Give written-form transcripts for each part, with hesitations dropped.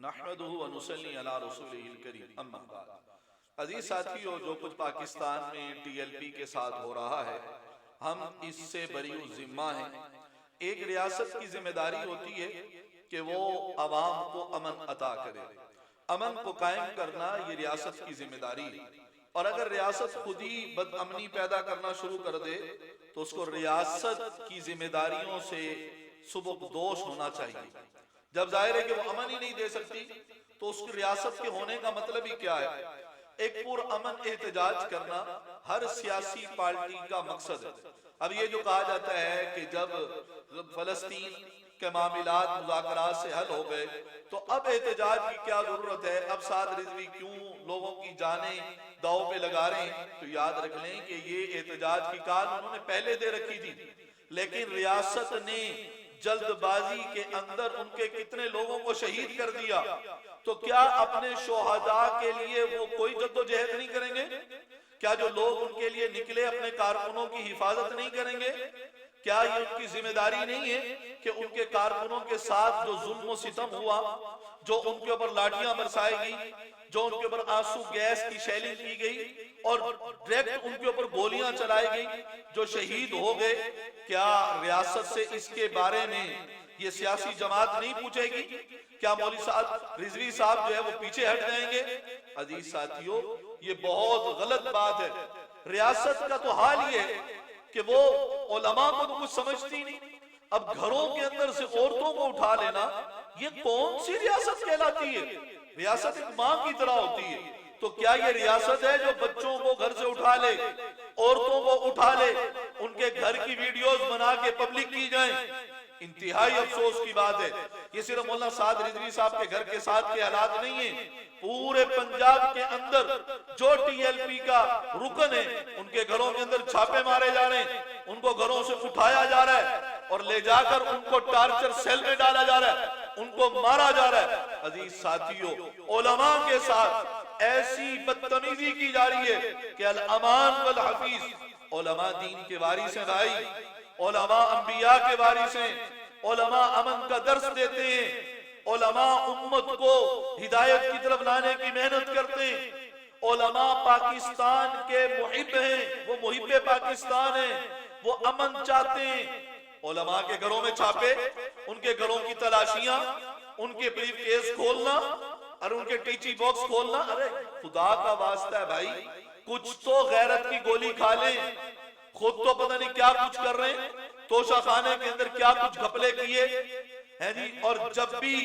नहमदुहु व नुसल्ली अला रसूलिहिल करीम अम्मा बाद। अजीज साथियों, जो कुछ पाकिस्तान में टीएलपी के साथ हो रहा है, हम इससे बरी जिम्मा हैं। एक रियासत की जिम्मेदारी होती है कि वो अवाम को अमन अता करे। अमन को कायम करना ये रियासत की जिम्मेदारी है। और अगर रियासत खुद ही बदअमनी पैदा करना शुरू कर दे तो उसको रियासत की जिम्मेदारियों से सुबुकदोश होना चाहिए। जब जाहिर है कि वो अमन ही नहीं दे सकती तो उसकी रियासत के होने का मतलब ही क्या है। एक पुरअमन एहतजाज करना हर सियासी पार्टी का मकसद है। अब ये जो कहा जाता है कि जब फलस्तीन के मामलात मुज़ाकरात से हल हो गए तो अब एहतजाज की क्या जरूरत है, अब साद रिजवी क्यों लोगों की जाने दाव पे लगा रहे हैं। तो याद रख लें कि ये एहतजाज की काल उन्होंने पहले दे रखी थी, लेकिन रियासत ने जल्दबाजी के अंदर उनके कितने लोगों को शहीद कर दिया। तो क्या अपने शोहदा के लिए वो कोई जद्दोजहद नहीं करेंगे? क्या जो लोग उनके लिए निकले अपने कारकुनों की हिफाजत नहीं करेंगे? क्या ये उनकी जिम्मेदारी नहीं है कि उनके कारकुनों के साथ जो जुल्म सितम हुआ, जो उनके ऊपर लाठियां बरसाई गई, जो उनके ऊपर आंसू गैस की शैलिंग की गई और डायरेक्ट उनके ऊपर गोलियां चलाई गई, जो शहीद हो गए, क्या रियासत से इसके बारे में ये सियासी जमात नहीं पूछेगी? क्या मौलवी साहब रिजवी साहब जो है वो पीछे हट जाएंगे? अजीज साथियों, ये बहुत गलत बात है। रियासत का तो हाल ये है कि वो उलमा को तो कुछ समझती नहीं। अब घरों के अंदर से औरतों को उठा लेना, ये कौन सी रियासत कहलाती है? रियासत एक मां की तरह होती है। तो क्या ये रियासत है जो बच्चों को घर से उठा ले, औरतों को उठा ले, उनके घर की वीडियोस बना के पब्लिक की जाए? इंतहाई अफसोस की बात है। ये सिर्फ मौलाना साद रिजवी साहब के घर के साथ के हालात नहीं है, पूरे पंजाब के अंदर जो टीएलपी का रुकन है उनके घरों के अंदर छापे मारे जा रहे हैं, उनको घरों से उठाया जा रहा है और ले जाकर उनको टार्चर सेल में डाला जा रहा है, उनको मारा जा रहा है। अजीज साथियों, उलमा के साथ ऐसी बदतमीजी की जा रही है कि अल अमान वल हफीज। उलमा दीन के वारिस हैं भाई, उलमा अंबिया के वारिस हैं, उलमा अमन का दर्स देते हैं, उलमा उम्मत को हिदायत की तरफ लाने की मेहनत करते हैं। उलमा पाकिस्तान के मुहिब हैं, वो मुहिब पाकिस्तान हैं, वो अमन चाहते हैं। उलमा के घरों में छापे, उनके घरों की तलाशियां, उनके ब्रीफ केस खोलना और उनके टीची बॉक्स खोलना। अरे खुदा का वास्ता है भाई, कुछ तो गैरत की गोली खा लें। खुद तो पता नहीं क्या कुछ कर रहे हैं, तोशा खाने के अंदर क्या कुछ घपले किए हैं जी। और जब भी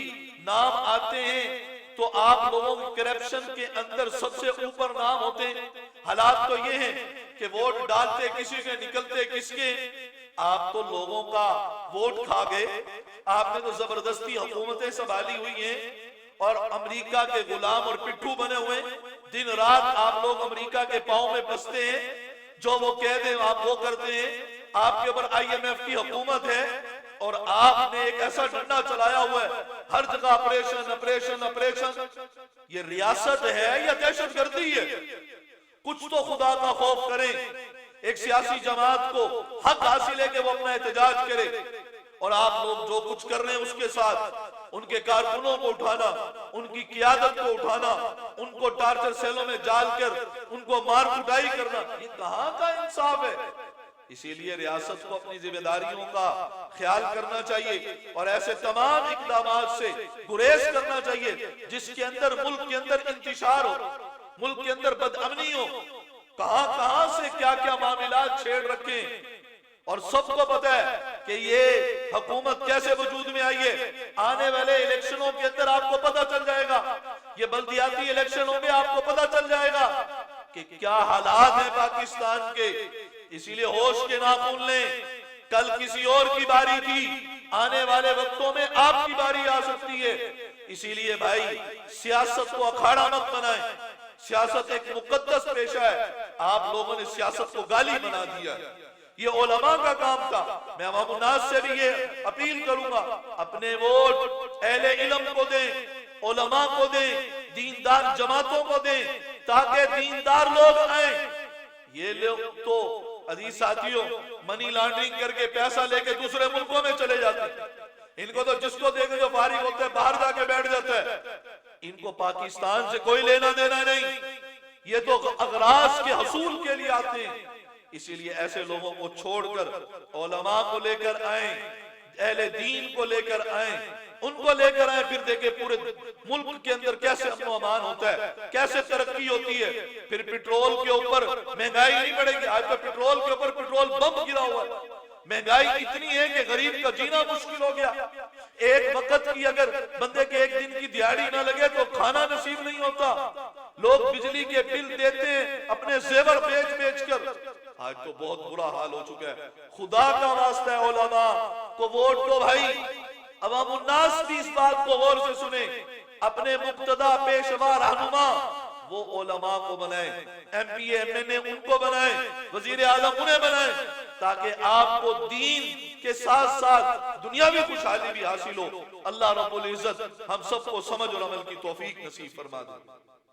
नाम आते हैं तो आप लोगों के करप्शन के अंदर सबसे ऊपर नाम होते हैं। हालात तो ये हैं कि वोट डालते किसी के, निकलते किसके। आप तो लोगों का वोट खा गए, आपने तो जबरदस्ती हुकूमतें संभाली हुई हैं और अमेरिका के गुलाम और पिट्ठू बने हुए। दिन रात आप लोग अमेरिका के पांव में बसते हैं, जो वो कह दे आप वो करते हैं। आपके ऊपर IMF की हुकूमत है और आपने एक ऐसा डंडा चलाया हुआ है, हर जगह ऑपरेशन ऑपरेशन ऑपरेशन। ये रियासत है या दहशतगर्दी है? कुछ तो खुदा का खौफ करें। एक सियासी जमात को हक हासिल है कि वो अपना एहतजाज करे और आप लोग जो कुछ कर रहे हैं उसके साथ उनके कारकुनों को उठाना, उनकी क़ियादत को उठाना, उनको टार्चर सेलों में डालकर उनको मार कुटाई करना, ये कहां का इंसाफ है? इसीलिए रियासत को अपनी जिम्मेदारियों का ख्याल करना चाहिए और ऐसे तमाम इक़दामात से गुरेज करना चाहिए जिसके अंदर मुल्क के अंदर इंतिशार हो, मुल्क के अंदर बदअमनी हो। कहां कहां से क्या क्या मामलात छेड़ रखे और सबको पता है कि ये हुकूमत कैसे वजूद में आई है। आने वाले इलेक्शनों के अंदर आपको पता चल जाएगा, ये बल्दियाती इलेक्शनों में आपको पता चल जाएगा कि क्या हालात है पाकिस्तान के। इसीलिए होश के नाखून लें, कल किसी और की बारी थी, आने वाले वक्तों में आपकी बारी आ सकती है। इसीलिए भाई सियासत को अखाड़ा मत बनाएं, सियासत एक मुकद्दस पेशा है। आप लोगों ने सियासत को गाली बना दिया। ये उलमा का काम था। मैं अवाम उन्नास से भी ये अपील करूंगा, अपने वोट अहले इल्म को दें, उलमा को दें, दीनदार जमातों को दें, ताकि दीनदार लोग आए। ये लोग तो अजीज साथियों मनी लॉन्ड्रिंग करके पैसा लेके दूसरे मुल्कों में चले जाते हैं। इनको तो जिसको देखे जो फारिग होता है बाहर जाके बैठ जाता है। इनको पाकिस्तान से कोई लेना देना नहीं, ये तो अगराज के हसूल के लिए आते हैं। इसीलिए ऐसे लोगों को छोड़कर उलमा को लेकर आए, अहले दीन को लेकर आए, उनको लेकर आए, फिर देखे पूरे मुल्क के अंदर कैसे अमन अमान होता है, कैसे तरक्की होती है। फिर पेट्रोल के ऊपर महंगाई नहीं बढ़ेगी। आज तो पेट्रोल के ऊपर पेट्रोल बम गिरा हुआ है। महंगाई इतनी है कि गरीब का जीना मुश्किल हो गया। एक वक्त की अगर बंदे के एक दिन की दिहाड़ी ना लगे तो खाना नसीब नहीं होता। लोग बिजली के बिल देते हैं अपने जेवर बेच बेच कर। आज तो बहुत बुरा हाल हो चुका है। खुदा का वास्ता है, उलमा को वोट दो भाई। अवामुन्नास भी इस बात को गौर से सुने, अपने मुक्तदा पेशवा रहनुमा वो उलमा को बनाए, MP MNA उनको बनाए, वजीर आजम उन्हें बनाए, ताकि आपको दीन के साथ साथ दुनियावी खुशहाली भी हासिल हो। अल्लाह रब्बुल इज्जत हम सबको समझ और अमल की तौफीक नसीब फरमा दे।